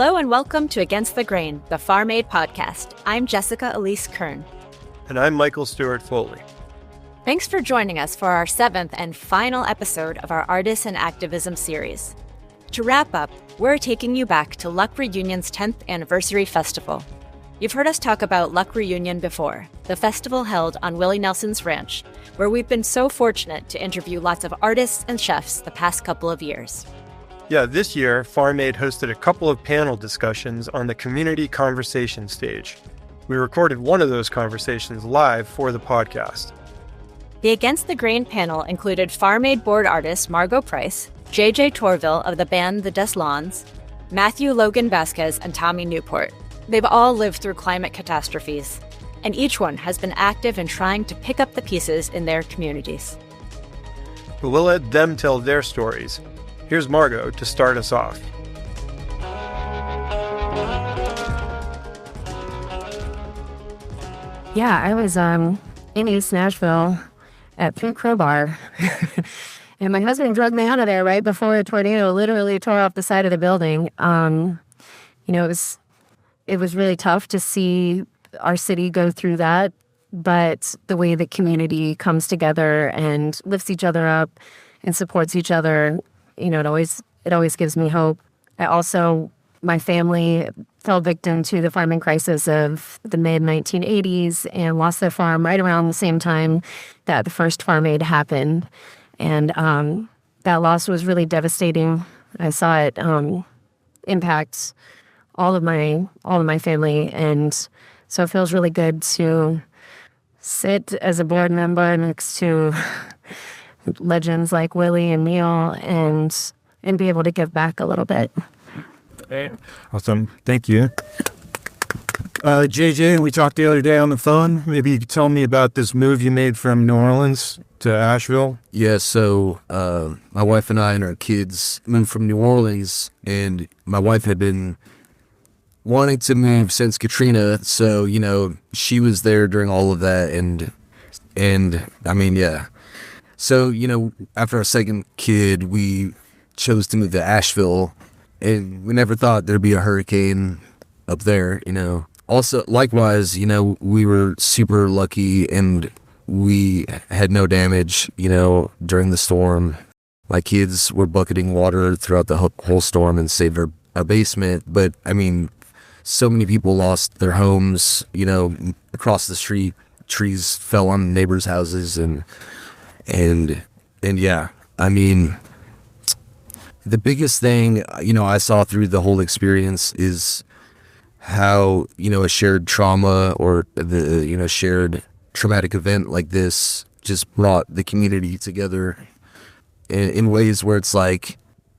Hello and welcome to Against the Grain, the Farm Aid podcast. I'm Jessica Elise Kern. And I'm Michael Stewart Foley. Thanks for joining us for our 7th and final episode of our Artists and Activism series. To wrap up, we're taking you back to Luck Reunion's 10th anniversary festival. You've heard us talk about Luck Reunion before, the festival held on Willie Nelson's ranch, where we've been so fortunate to interview lots of artists and chefs the past couple of years. Yeah, this year, Farm Aid hosted a couple of panel discussions on the community conversation stage. We recorded one of those conversations live for the podcast. The Against the Grain panel included Farm Aid board artist Margo Price, JJ Tourville of the band The Deslons, Matthew Logan Vasquez, and Tommy Newport. They've all lived through climate catastrophes, and each one has been active in trying to pick up the pieces in their communities. We'll let them tell their stories. Here's Margo to start us off. Yeah, I was in East Nashville at Pink Crowbar, and my husband drugged me out of there right before a tornado literally tore off the side of the building. It was really tough to see our city go through that, but the way the community comes together and lifts each other up and supports each other, it always gives me hope. My family fell victim to the farming crisis of the mid-1980s and lost their farm right around the same time that the first Farm Aid happened. And that loss was really devastating. I saw it impact all of my family, and so it feels really good to sit as a board member next to legends like Willie and Neil and be able to give back a little bit. Awesome. Thank you. JJ, we talked the other day on the phone. Maybe you could tell me about this move you made from New Orleans to Asheville. Yeah, so my wife and I and our kids moved from New Orleans, and my wife had been wanting to move since Katrina, so, she was there during all of that, and I mean, yeah. So, after our second kid, we chose to move to Asheville, and we never thought there'd be a hurricane up there, Also, likewise, we were super lucky, and we had no damage, during the storm. My kids were bucketing water throughout the whole storm and saved our basement, but, I mean, so many people lost their homes, across the street. Trees fell on neighbors' houses, and yeah, I mean, the biggest thing, I saw through the whole experience is how, a shared trauma or the, shared traumatic event like this just brought the community together in ways where it's like,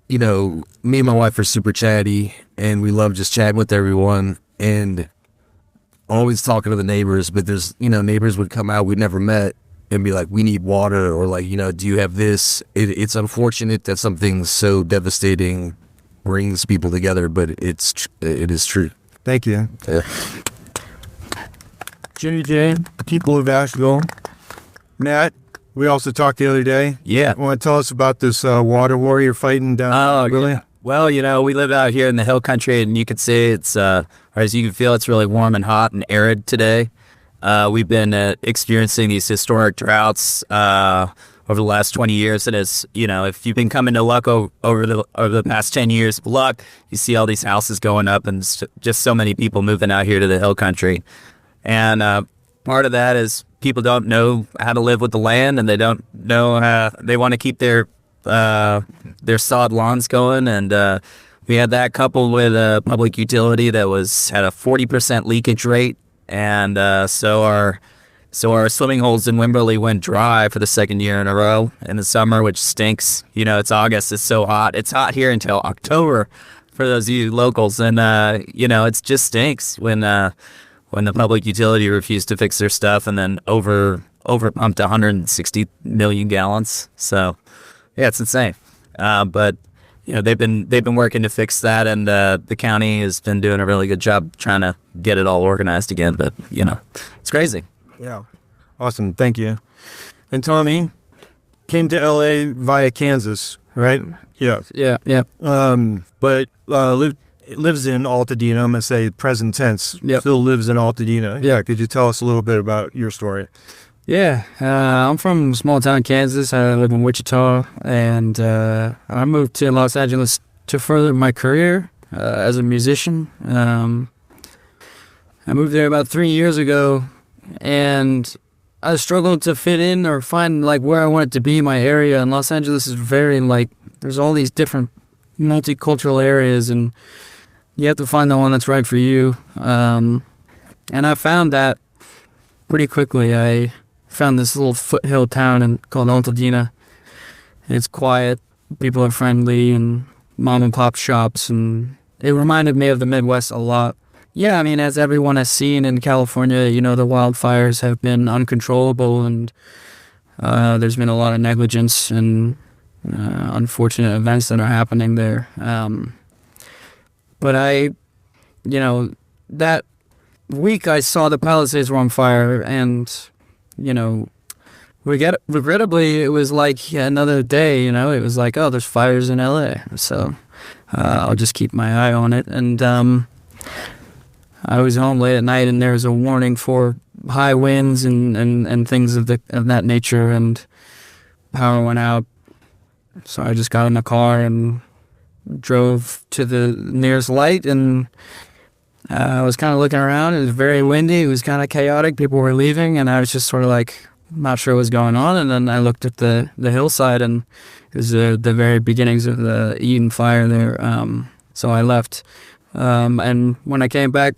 me and my wife are super chatty, and we love just chatting with everyone and always talking to the neighbors, but there's, neighbors would come out we'd never met and be like, we need water, or like, do you have this? It's unfortunate that something so devastating brings people together, but it is true. Thank you. Yeah. Jimmy J, people of Asheville. Matt, we also talked the other day. Yeah. Want to tell us about this water war you're fighting down? Really? Well, we live out here in the hill country, and you can see it's, or as you can feel, it's really warm and hot and arid today. We've been experiencing these historic droughts over the last 20 years, and as if you've been coming to Luck over the past 10 years, Luck, you see all these houses going up, and just so many people moving out here to the hill country, and part of that is people don't know how to live with the land, and they don't know how they want to keep their sod lawns going, and we had that coupled with a public utility that had a 40% leakage rate, and so our swimming holes in Wimberley went dry for the second year in a row in the summer, which stinks. It's August, it's so hot. It's hot here until October for those of you locals, and it just stinks when the public utility refused to fix their stuff and then over pumped 160 million gallons. So yeah, it's insane. But they've been working to fix that, and the county has been doing a really good job trying to get it all organized again. But it's crazy. Yeah. Awesome. Thank you. And Tommy came to LA via Kansas, right? Yeah. Yeah. But lived lives in Altadena. I'm going to say present tense. Yep. Still lives in Altadena. Yeah, could you tell us a little bit about your story? Yeah, I'm from small town Kansas. I live in Wichita, and I moved to Los Angeles to further my career as a musician. I moved there about 3 years ago, and I struggled to fit in or find like where I wanted to be in my area. And Los Angeles is very like, there's all these different multicultural areas, and you have to find the one that's right for you. And I found that pretty quickly. I found this little foothill town called Altadena. It's quiet, people are friendly, and mom and pop shops, and it reminded me of the Midwest a lot. Yeah, I mean, as everyone has seen in California, you know, the wildfires have been uncontrollable, and there's been a lot of negligence and unfortunate events that are happening there. But that week I saw the Palisades were on fire, and, you know, regrettably, it was like another day, you know, it was like, oh, there's fires in LA. So I'll just keep my eye on it. And I was home late at night, and there was a warning for high winds and things of that nature, and power went out. So I just got in the car and drove to the nearest light, and I was kind of looking around. It was very windy. It was kind of chaotic. People were leaving, and I was just sort of like not sure what was going on. And then I looked at the hillside, and it was the very beginnings of the Eden fire there. So I left. And when I came back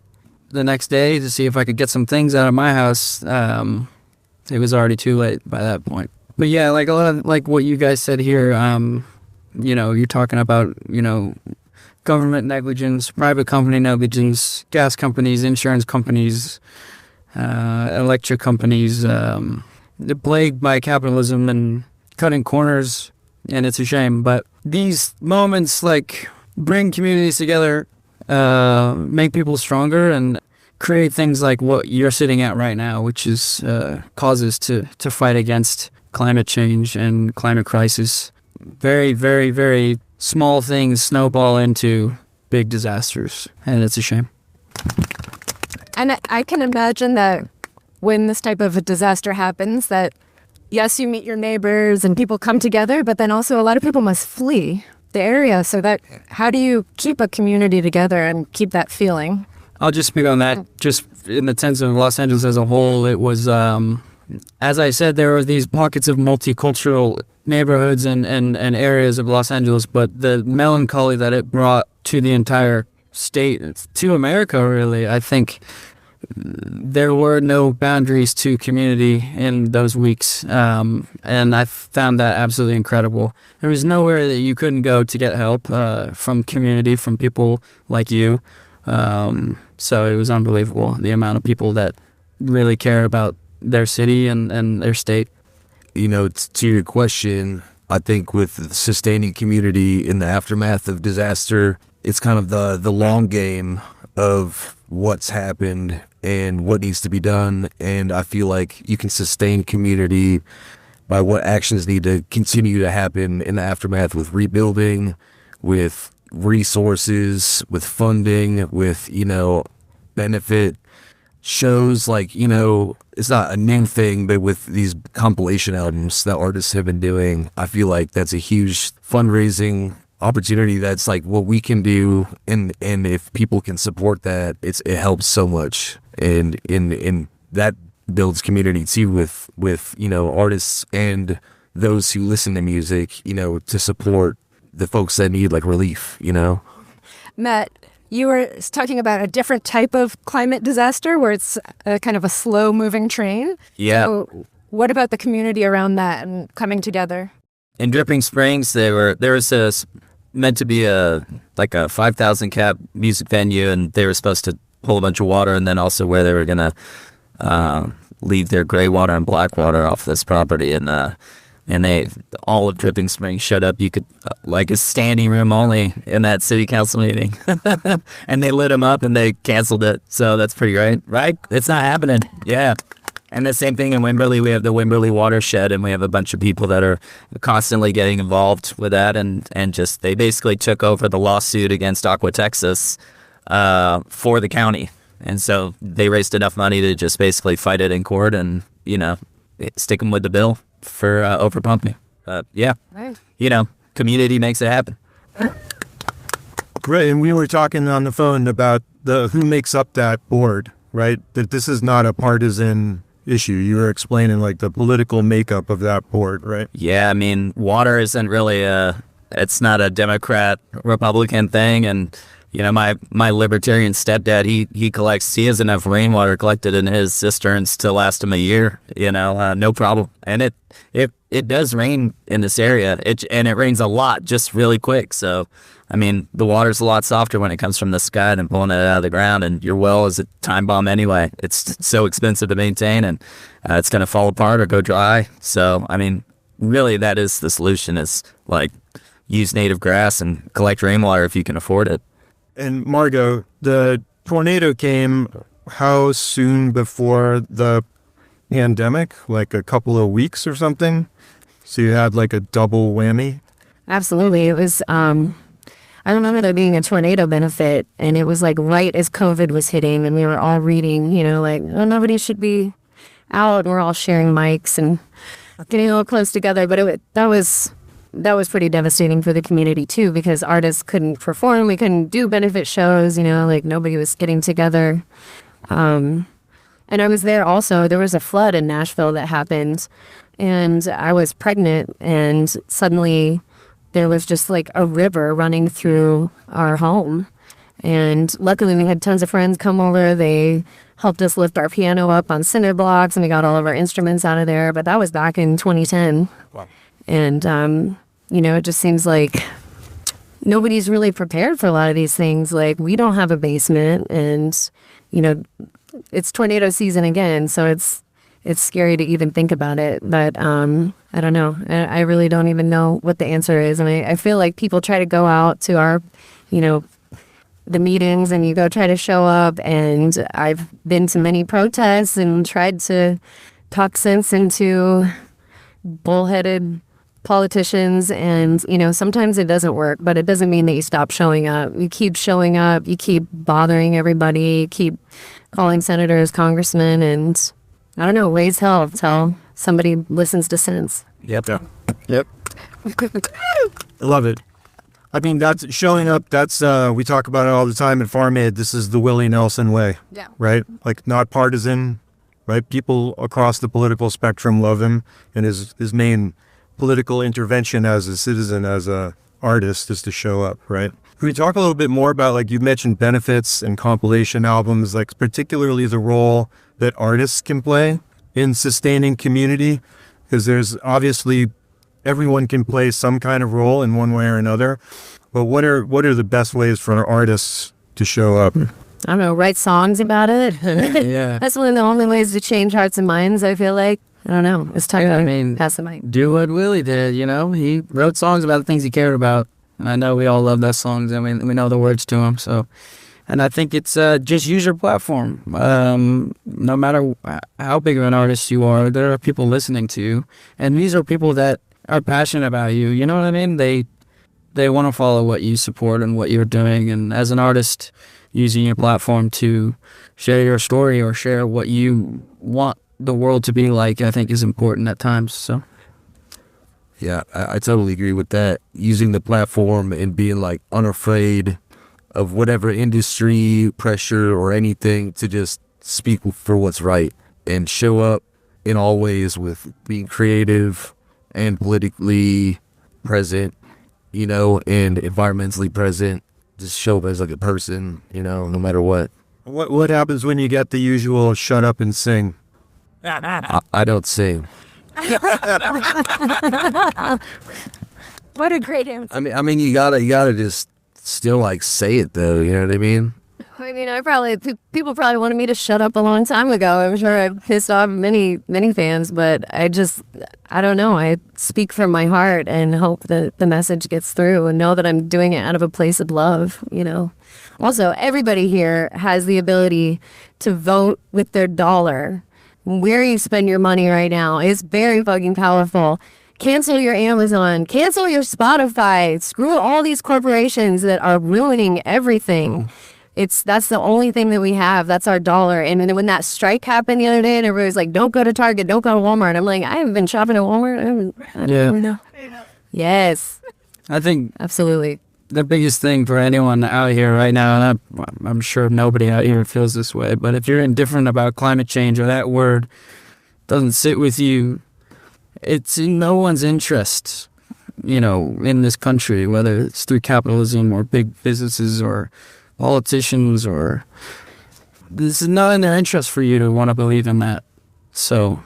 the next day to see if I could get some things out of my house, it was already too late by that point. But yeah, like a lot of like what you guys said here, you know, you're talking about, you know, government negligence, private company negligence, gas companies, insurance companies, electric companies, they're plagued by capitalism and cutting corners, and it's a shame. But these moments like bring communities together, make people stronger, and create things like what you're sitting at right now, which is causes to fight against climate change and climate crisis. Very, very, very small things snowball into big disasters, and it's a shame. And I can imagine that when this type of a disaster happens, that yes, you meet your neighbors and people come together, but then also a lot of people must flee the area. So that, how do you keep a community together and keep that feeling? I'll just speak on that. Just in the sense of Los Angeles as a whole, it was, as I said, there were these pockets of multicultural neighborhoods and areas of Los Angeles, but the melancholy that it brought to the entire state, to America, really, I think there were no boundaries to community in those weeks, and I found that absolutely incredible. There was nowhere that you couldn't go to get help from community, from people like you. So it was unbelievable, the amount of people that really care about their city and their state. You know, to your question, I think with sustaining community in the aftermath of disaster, it's kind of the long game of what's happened and what needs to be done. And I feel like you can sustain community by what actions need to continue to happen in the aftermath, with rebuilding, with resources, with funding, with, you know, benefit shows. Like, you know, it's not a new thing, but with these compilation albums that artists have been doing, I feel like that's a huge fundraising opportunity. That's like what we can do, and if people can support that, it helps so much, and that builds community too, with you know, artists and those who listen to music, you know, to support the folks that need like relief, you know. Matt, you were talking about a different type of climate disaster where it's a kind of a slow moving train. Yeah. So what about the community around that and coming together? In Dripping Springs, there was meant to be a 5,000 cap music venue, and they were supposed to pull a bunch of water, and then also where they were gonna leave their gray water and black water off this property, and they all of Dripping Springs showed up. You could like a standing room only in that city council meeting, and they lit them up and they canceled it. So that's pretty great, right? It's not happening. Yeah. And the same thing in Wimberley, we have the Wimberley watershed, and we have a bunch of people that are constantly getting involved with that, and just they basically took over the lawsuit against Aqua Texas for the county. And so they raised enough money to just basically fight it in court and, stick them with the bill for overpumping. Right. Community makes it happen. Right, and we were talking on the phone about who makes up that board, right? That this is not a partisan issue. You were explaining like the political makeup of that board, right? Yeah, I mean, water isn't really it's not a Democrat Republican thing, and my libertarian stepdad, he has enough rainwater collected in his cisterns to last him a year, no problem. And it does rain in this area, and it rains a lot, just really quick. So, I mean, the water's a lot softer when it comes from the sky than pulling it out of the ground, and your well is a time bomb anyway. It's so expensive to maintain, and it's going to fall apart or go dry. So, I mean, really, that is the solution, is like use native grass and collect rainwater if you can afford it. And Margo, the tornado came how soon before the pandemic? Like a couple of weeks or something? So you had like a double whammy? Absolutely. It was, I remember there being a tornado benefit, and it was like right as COVID was hitting, and we were all reading, nobody should be out. We're all sharing mics and getting all close together. But that was pretty devastating for the community too, because artists couldn't perform. We couldn't do benefit shows, nobody was getting together. And I was there also. There was a flood in Nashville that happened, and I was pregnant, and suddenly there was just like a river running through our home. And luckily we had tons of friends come over. They helped us lift our piano up on cinder blocks, and we got all of our instruments out of there. But that was back in 2010. Wow. And, it just seems like nobody's really prepared for a lot of these things. Like, we don't have a basement, and, it's tornado season again. So it's scary to even think about it. But I don't know. I really don't even know what the answer is. And I feel like people try to go out to our, the meetings, and you go try to show up. And I've been to many protests and tried to talk sense into bullheaded politicians. And, sometimes it doesn't work, but it doesn't mean that you stop showing up. You keep showing up. You keep bothering everybody. You keep calling senators, congressmen, and I don't know, raise hell until somebody listens to sense. Yep. Yeah. Yep. I love it. I mean, that's showing up. That's, we talk about it all the time in Farm Aid. This is the Willie Nelson way. Yeah. Right? Like, not partisan, right? People across the political spectrum love him, and his main political intervention as a citizen, as a artist, is to show up, right? Can we talk a little bit more about, like, you mentioned benefits and compilation albums, like particularly the role that artists can play in sustaining community? Because there's obviously, everyone can play some kind of role in one way or another, but what are the best ways for artists to show up? I don't know, write songs about it. Yeah. That's one of the only ways to change hearts and minds, I feel like. I don't know. It's time to pass the mic. Do what Willie did, He wrote songs about the things he cared about. And I know we all love those songs, and we know the words to them. So, and I think it's just use your platform. No matter how big of an artist you are, there are people listening to you. And these are people that are passionate about you. You know what I mean? They want to follow what you support and what you're doing. And as an artist, using your platform to share your story or share what you want the world to be like, I think is important at times. So yeah, I totally agree with that. Using the platform and being like unafraid of whatever industry pressure or anything, to just speak for what's right and show up in all ways with being creative and politically present, and environmentally present. Just show up as like a person, no matter what. What happens when you get the usual shut up and sing? I don't sing. What a great answer. I mean, you gotta just still like say it though. You know what I mean? I mean, people probably wanted me to shut up a long time ago. I'm sure I pissed off many fans, but I don't know. I speak from my heart and hope that the message gets through, and know that I'm doing it out of a place of love. Also, everybody here has the ability to vote with their dollar. where you spend your money right now is very fucking powerful. Cancel your Amazon, cancel your Spotify, screw all these corporations that are ruining everything. That's the only thing that we have. That's our dollar. And then when that strike happened the other day and everybody was like, don't go to Target, don't go to Walmart. I'm like, I haven't been shopping at Walmart. I don't know. Yes. I think absolutely. The biggest thing for anyone out here right now, and I'm sure nobody out here feels this way, but if you're indifferent about climate change or that word doesn't sit with you, it's in no one's interest, in this country, whether it's through capitalism or big businesses or politicians, or this is not in their interest for you to want to believe in that. So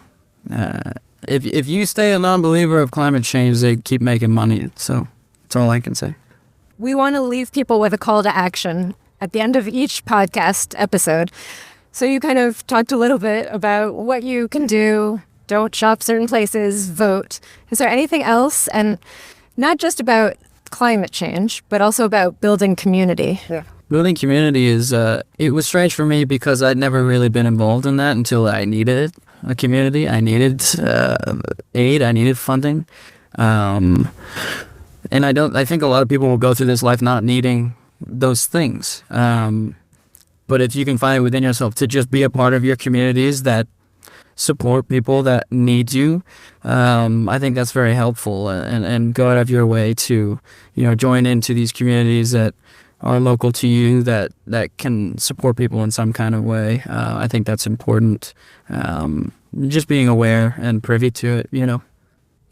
if you stay a non-believer of climate change, they keep making money. So that's all I can say. We want to leave people with a call to action at the end of each podcast episode. So you kind of talked a little bit about what you can do. Don't shop certain places, vote. Is there anything else? And not just about climate change, but also about building community. Yeah. Building community is, it was strange for me because I'd never really been involved in that until I needed a community. I needed aid. I needed funding. And I think a lot of people will go through this life not needing those things. But if you can find it within yourself to just be a part of your communities that support people that need you, I think that's very helpful. And go out of your way to, join into these communities that are local to you that can support people in some kind of way. I think that's important. Just being aware and privy to it,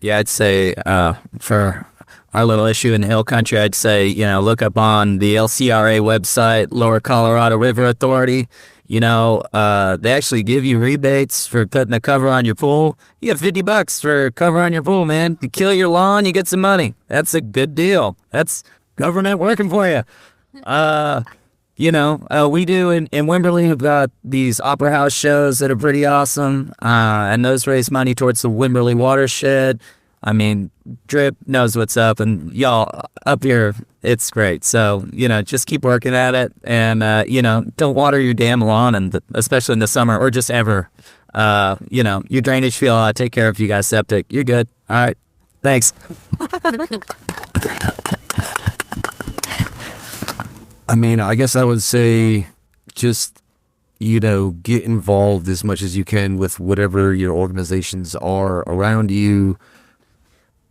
Yeah, I'd say for our little issue in the Hill Country, I'd say, look up on the LCRA website, Lower Colorado River Authority. They actually give you rebates for cutting the cover on your pool. You get $50 for cover on your pool, man. You kill your lawn, you get some money. That's a good deal. That's government working for you. We do in Wimberley, we've got these opera house shows that are pretty awesome. And those raise money towards the Wimberley watershed. I mean, Drip knows what's up, and y'all up here, it's great. So, just keep working at it, and, don't water your damn lawn, and especially in the summer, or just ever. Your drainage field, I'll take care of you guys septic. You're good. All right. Thanks. I mean, I guess I would say just, get involved as much as you can with whatever your organizations are around you.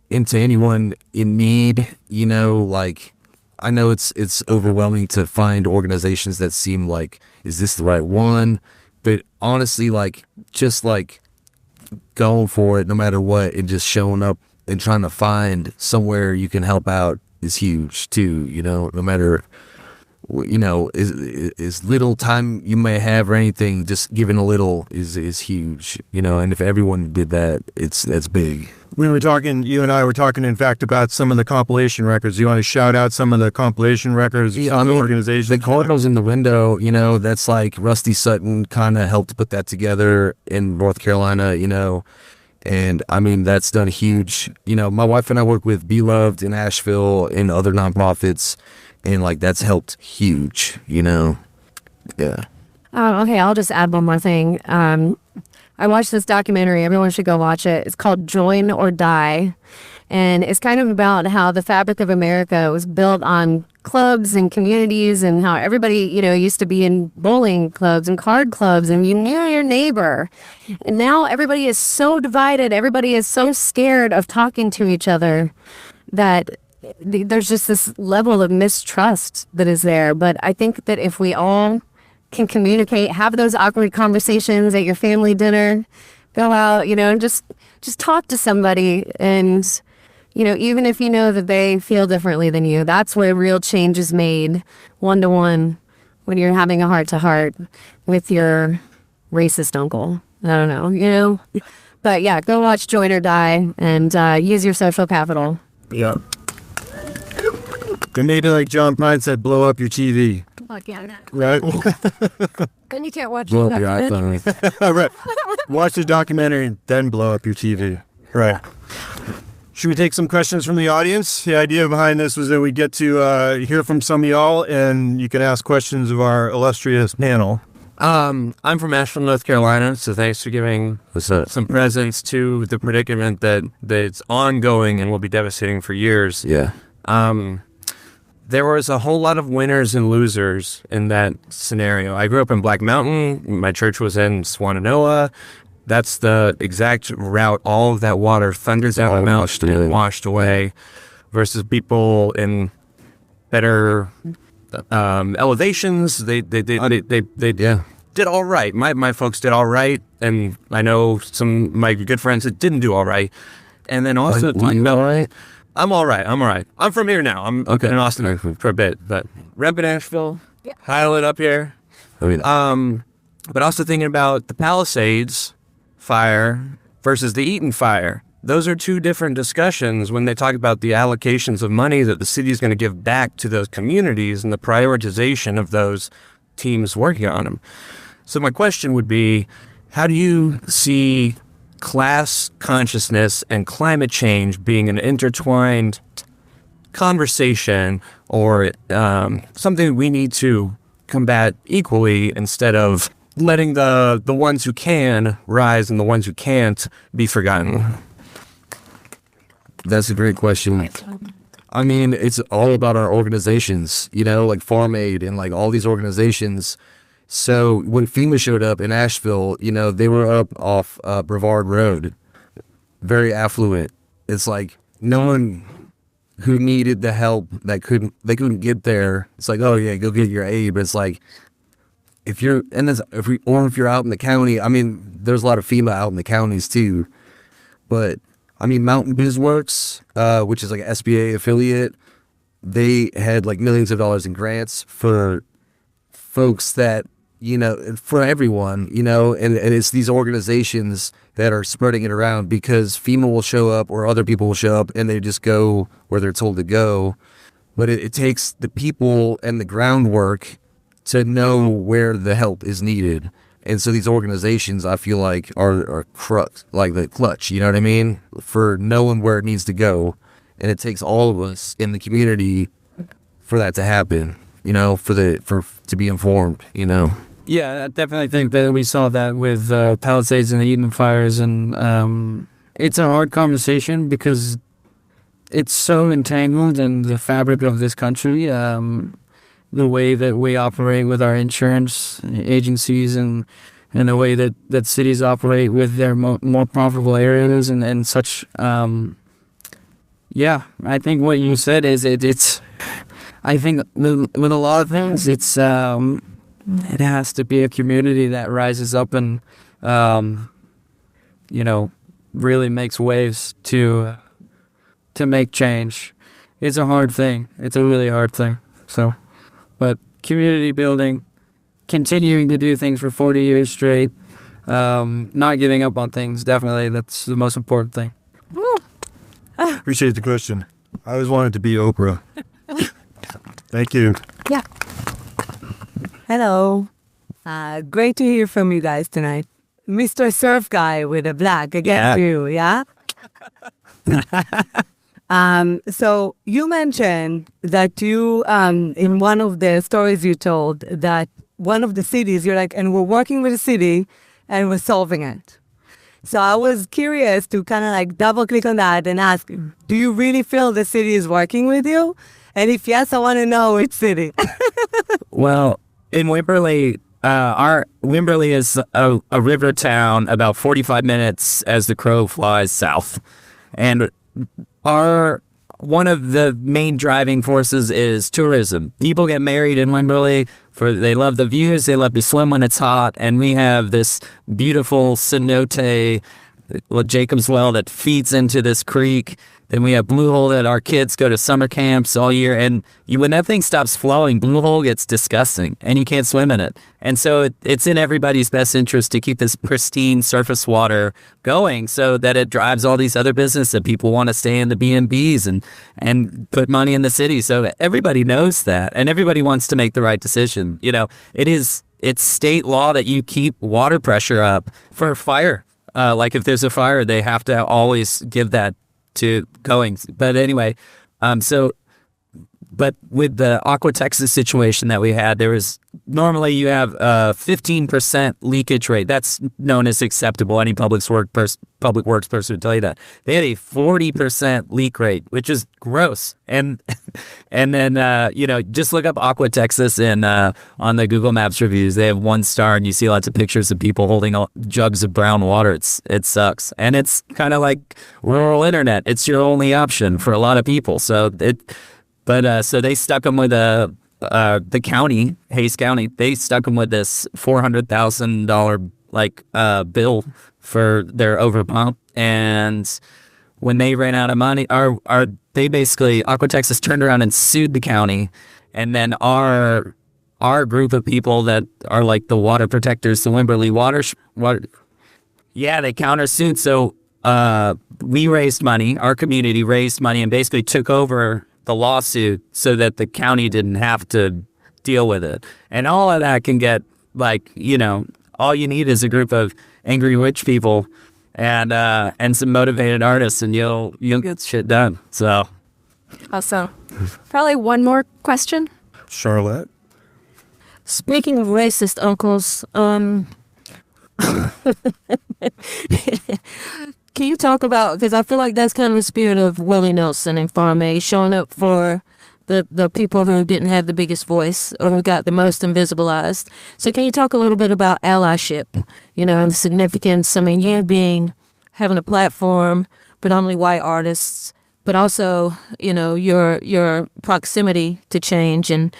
And to anyone in need, I know it's overwhelming to find organizations that seem like, is this the right one? But honestly, just going for it no matter what, and just showing up and trying to find somewhere you can help out is huge too, no matter, is little time you may have or anything, just giving a little is huge, and if everyone did that, that's big. We were talking, you and I were talking, in fact, about some of the compilation records. You want to shout out some of the compilation records? Yeah, organizations? The Cardinals in the Window, that's like Rusty Sutton kind of helped put that together in North Carolina, and I mean, that's done huge. My wife and I work with Be Loved in Asheville and other nonprofits, and that's helped huge, Yeah. Okay, I'll just add one more thing. I watched this documentary. Everyone should go watch it. It's called Join or Die. And it's kind of about how the fabric of America was built on clubs and communities, and how everybody, used to be in bowling clubs and card clubs, and you knew your neighbor. And now everybody is so divided. Everybody is so scared of talking to each other that there's just this level of mistrust that is there. But I think that if we all can communicate, have those awkward conversations at your family dinner, go out, and just talk to somebody, and even if you know that they feel differently than you, that's where real change is made, one-to-one, when you're having a heart-to-heart with your racist uncle. I don't know, but yeah, go watch Join or Die, and use your social capital. Yeah. And maybe, like John Prine said, blow up your TV. Right? Then you can't watch blow up your iPhone. Right. Watch the documentary and then blow up your TV. Right. Should we take some questions from the audience? The idea behind this was that we get to hear from some of y'all, and you can ask questions of our illustrious panel. I'm from Asheville, North Carolina, so thanks for giving some presence to the predicament that's ongoing and will be devastating for years. Yeah. There was a whole lot of winners and losers in that scenario. I grew up in Black Mountain. My church was in Swannanoa. That's the exact route all of that water thunders down the mountain and washed away, versus people in better elevations. They did all right. My folks did all right, and I know some of my good friends that didn't do all right. And then also, all right. I'm all right. I'm from here now. I'm in Austin for a bit, but rep in Asheville, highlight up here. But also thinking about the Palisades fire versus the Eaton fire. Those are two different discussions when they talk about the allocations of money that the city is going to give back to those communities and the prioritization of those teams working on them. So my question would be, how do you see class consciousness and climate change being an intertwined conversation, or something we need to combat equally, instead of letting the ones who can rise and the ones who can't be forgotten? That's a great question. I mean, it's all about our organizations, like Farm Aid and like all these organizations. So when FEMA showed up in Asheville, they were up off Brevard Road, very affluent. It's like no one who needed the help they couldn't get there. It's like, oh yeah, go get your aid. But it's like, if you're out in the county, I mean, there's a lot of FEMA out in the counties too. But I mean, Mountain Biz Works, which is like an SBA affiliate, they had like millions of dollars in grants for folks that, for everyone, and it's these organizations that are spreading it around, because FEMA will show up or other people will show up and they just go where they're told to go. But it takes the people and the groundwork to know where the help is needed. And so these organizations, I feel like, are crux, like the clutch, you know what I mean? For knowing where it needs to go. And it takes all of us in the community for that to happen, to be informed, Yeah, I definitely think that we saw that with Palisades and the Eden fires. And it's a hard conversation because it's so entangled in the fabric of this country. The way that we operate with our insurance agencies and the way that cities operate with their more profitable areas and such. Yeah, I think what you said is it's. I think with a lot of things, it's it has to be a community that rises up and really makes waves to make change. It's a hard thing. It's a really hard thing. So. But community building, continuing to do things for 40 years straight, not giving up on things, definitely, that's the most important thing. Appreciate the question. I always wanted to be Oprah. Thank you. Yeah. Hello. Great to hear from you guys tonight. Mr. Surf Guy with a black, again, you, yeah? So you mentioned that you, in one of the stories you told, that one of the cities, you're like, and we're working with the city and we're solving it. So I was curious to kind of like double click on that and ask, do you really feel the city is working with you? And if yes, I want to know which city. Well, in Wimberley, Wimberley is a river town about 45 minutes as the crow flies south. And one of the main driving forces is tourism. People get married in Wimberley they love the views, they love to swim when it's hot, and we have this beautiful cenote, Jacob's Well, that feeds into this creek. Then we have Blue Hole that our kids go to summer camps all year, and when that thing stops flowing, Blue Hole gets disgusting, and you can't swim in it. And so it's in everybody's best interest to keep this pristine surface water going so that it drives all these other businesses that people want to stay in the B&Bs and put money in the city. So everybody knows that, and everybody wants to make the right decision. It's state law that you keep water pressure up for fire. Like if there's a fire, they have to always give that to going. But anyway, so but with the Aqua Texas situation that we had, there was normally you have a 15% leakage rate. That's known as acceptable. Any public works person would tell you that. They had a 40% leak rate, which is gross. And then just look up Aqua Texas and on the Google Maps reviews, they have 1 star, and you see lots of pictures of people holding jugs of brown water. It sucks, and it's kind of like rural internet. It's your only option for a lot of people. So so they stuck them with the county, Hays County. They stuck them with this $400,000 bill for their overpump, and when they ran out of money, they basically Aqua Texas turned around and sued the county, and then our group of people that are like the water protectors, the Wimberley water, they countersued. So we raised money, our community raised money, and basically took over the lawsuit so that the county didn't have to deal with it. And all of that can get all you need is a group of angry rich people and some motivated artists, and you'll get shit done. So awesome. Probably one more question. Charlotte. Speaking of racist uncles, can you talk about, because I feel like that's kind of the spirit of Willie Nelson and Farm Aid, showing up for the people who didn't have the biggest voice or who got the most invisibilized. So can you talk a little bit about allyship, and the significance? I mean, having a platform, predominantly white artists, but also, your proximity to change. And,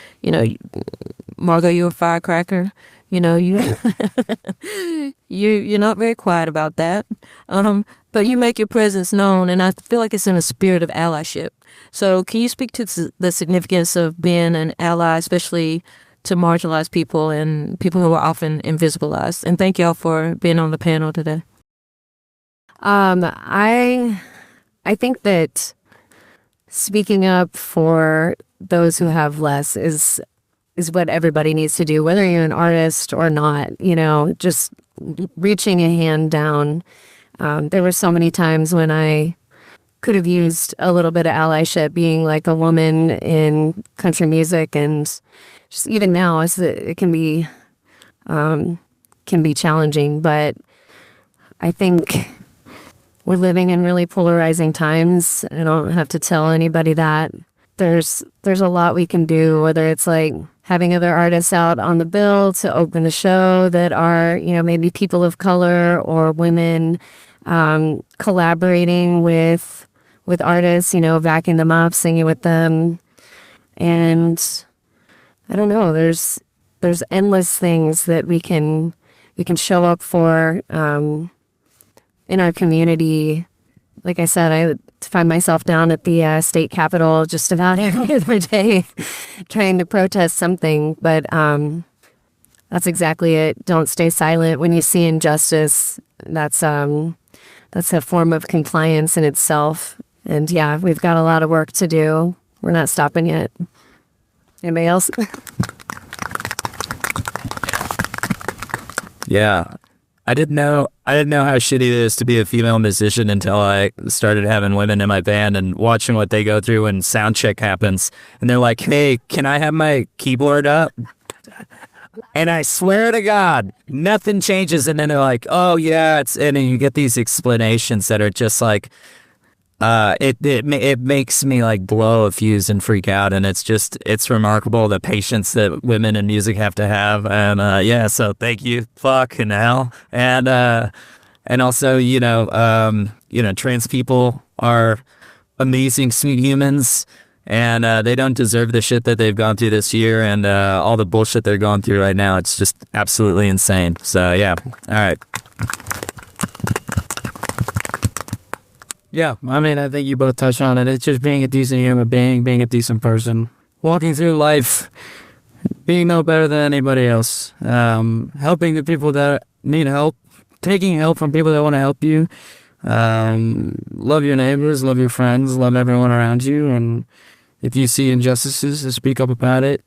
Margo, you're a firecracker. You're not very quiet about that. But you make your presence known, and I feel like it's in a spirit of allyship. So can you speak to the significance of being an ally, especially to marginalized people and people who are often invisibilized? And thank y'all for being on the panel today. I think that speaking up for those who have less is what everybody needs to do, whether you're an artist or not, just reaching a hand down. There were so many times when I could have used a little bit of allyship, being like a woman in country music, and just even now, it can be challenging. But I think we're living in really polarizing times. I don't have to tell anybody that. There's a lot we can do, whether it's like having other artists out on the bill to open a show that are, maybe people of color or women, collaborating with artists, backing them up, singing with them. And I don't know, there's endless things that we can show up for in our community. Like I said, I find myself down at the state capitol just about every other day trying to protest something. But that's exactly it. Don't stay silent when you see injustice. That's a form of compliance in itself. And yeah, we've got a lot of work to do. We're not stopping yet. Anybody else? Yeah. I didn't know how shitty it is to be a female musician until I started having women in my band and watching what they go through when sound check happens. And they're like, "Hey, can I have my keyboard up?" And I swear to God, nothing changes. And then they're like, "Oh yeah, and then you get these explanations that are just like, it makes me like blow a fuse and freak out. And it's remarkable the patience that women in music have to have. And so thank you, fucking hell. And also, trans people are amazing, sweet humans, and they don't deserve the shit that they've gone through this year and all the bullshit they're going through right now. It's just absolutely insane. So yeah, all right. Yeah, I mean, I think you both touched on it. It's just being a decent human being, being a decent person, walking through life, being no better than anybody else, helping the people that need help, taking help from people that want to help you. Love your neighbors, love your friends, love everyone around you. And if you see injustices, speak up about it.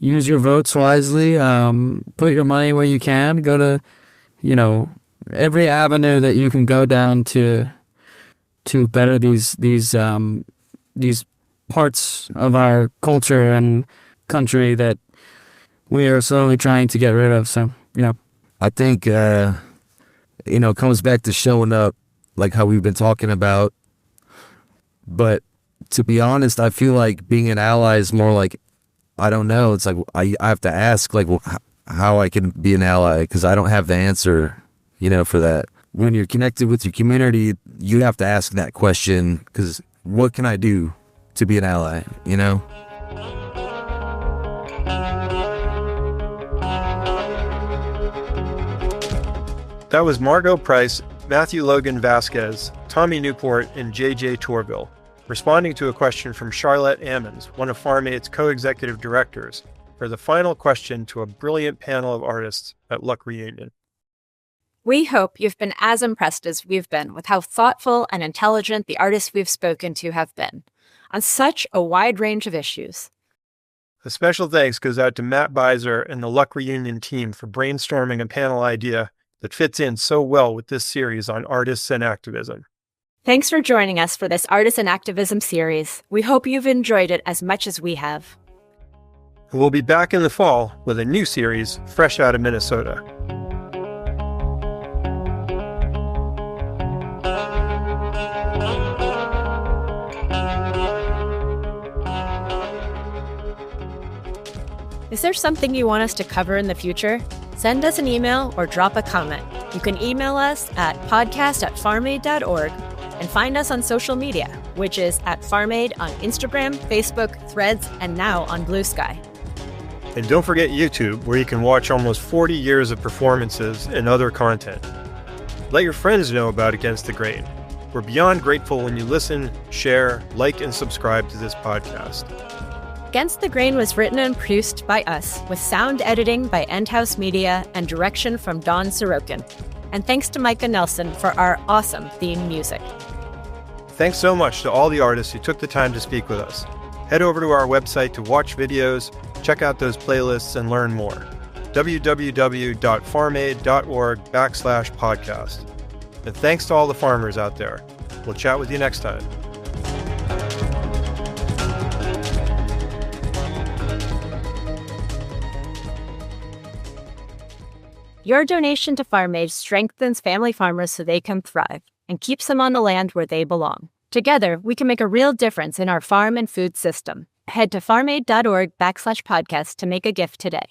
Use your votes wisely. Put your money where you can. Go to, every avenue that you can go down to better these parts of our culture and country that we are slowly trying to get rid of. So, I think, it comes back to showing up, like how we've been talking about. But to be honest, I feel like being an ally is more like, I don't know. It's like I have to ask, like, how I can be an ally, because I don't have the answer, for that. When you're connected with your community, you have to ask that question, because what can I do to be an ally, That was Margo Price, Matthew Logan Vasquez, Tommy Newport, and JJ Tourville, responding to a question from Charlotte Ammons, one of Farm Aid's co-executive directors, for the final question to a brilliant panel of artists at Luck Reunion. We hope you've been as impressed as we've been with how thoughtful and intelligent the artists we've spoken to have been on such a wide range of issues. A special thanks goes out to Matt Beiser and the Luck Reunion team for brainstorming a panel idea that fits in so well with this series on artists and activism. Thanks for joining us for this Artists and Activism series. We hope you've enjoyed it as much as we have. We'll be back in the fall with a new series fresh out of Minnesota. Is there something you want us to cover in the future? Send us an email or drop a comment. You can email us at podcast@farmaid.org and find us on social media, which is @FarmAid on Instagram, Facebook, Threads, and now on Blue Sky. And don't forget YouTube, where you can watch almost 40 years of performances and other content. Let your friends know about Against the Grain. We're beyond grateful when you listen, share, like, and subscribe to this podcast. Against the Grain was written and produced by us, with sound editing by Endhouse Media and direction from Dawn Sorokin. And thanks to Micah Nelson for our awesome theme music. Thanks so much to all the artists who took the time to speak with us. Head over to our website to watch videos, check out those playlists, and learn more. www.farmaid.org/podcast. And thanks to all the farmers out there. We'll chat with you next time. Your donation to Farm Aid strengthens family farmers so they can thrive and keeps them on the land where they belong. Together, we can make a real difference in our farm and food system. Head to farmaid.org/podcast to make a gift today.